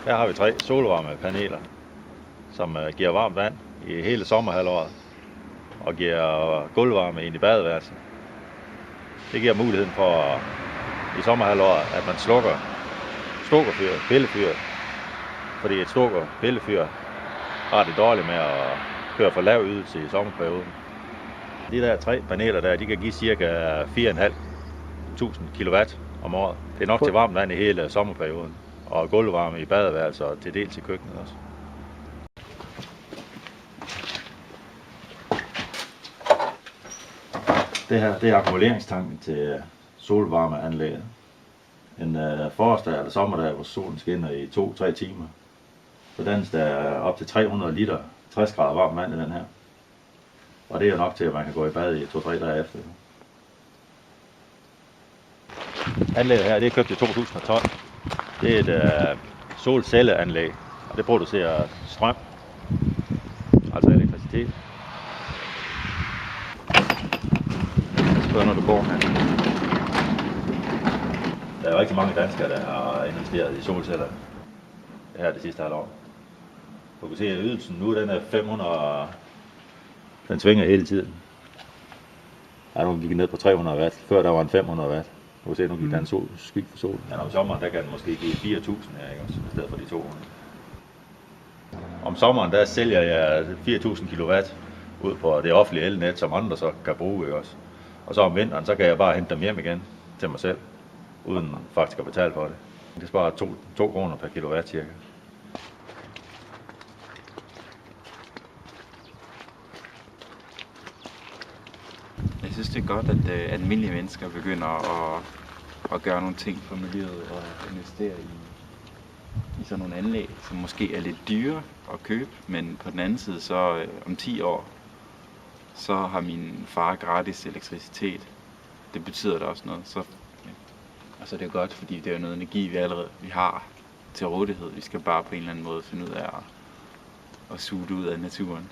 Her har vi 3 solvarmepaneler, som giver varmt vand i hele sommerhalvåret og giver gulvvarme ind i badeværelset. Det giver muligheden for i sommerhalvåret, at man slukker stukkerfyret, pillefyret, fordi et pillefyr har det dårligt med at køre for lav ydelse i sommerperioden. De der 3 paneler der, de kan give ca. 4.500 kW om året. Det er nok til varmt vand i hele sommerperioden, og gulvvarme i badeværelset og til dels i køkkenet også. Det her, det er akkumuleringstanken til solvarmeanlægget. En forårsdag eller sommerdag, hvor solen skinner i 2-3 timer. Så dannes der op til 300 liter 60 grader varmt vand i den her. Og det er nok til, at man kan gå i bad i 2-3 dage efter. Anlægget her, det er købt i 2012. Det er et solcelleanlæg, og det producerer strøm, altså elektricitet. Så når du går her. Der er rigtig mange danskere, der har investeret i solceller her det sidste halvår. Du kan se, at ydelsen nu den er 500. Den svinger hele tiden. Ja, nu gik ned på 300 watt. Før der var en 500 watt. Du kan se, nu gik der en skyg for solen. Ja, om sommeren der kan den måske give 4.000 her, ikke også? I stedet for de 200. Om sommeren der sælger jeg 4.000 kW ud på det offentlige elnet, som andre så kan bruge, ikke også? Og så om vinteren, så kan jeg bare hente dem hjem igen til mig selv, uden faktisk at betale for det. Det sparer 2 kroner per kilowatt cirka. Jeg synes, det er godt, at almindelige mennesker begynder at gøre nogle ting for miljøet og investere i sådan nogle anlæg, som måske er lidt dyre at købe, men på den anden side, så om 10 år, så har min far gratis elektricitet. Det betyder da også noget. Så, ja. Og så er det godt, fordi det er noget energi, vi har til rådighed. Vi skal bare på en eller anden måde finde ud af at suge det ud af naturen.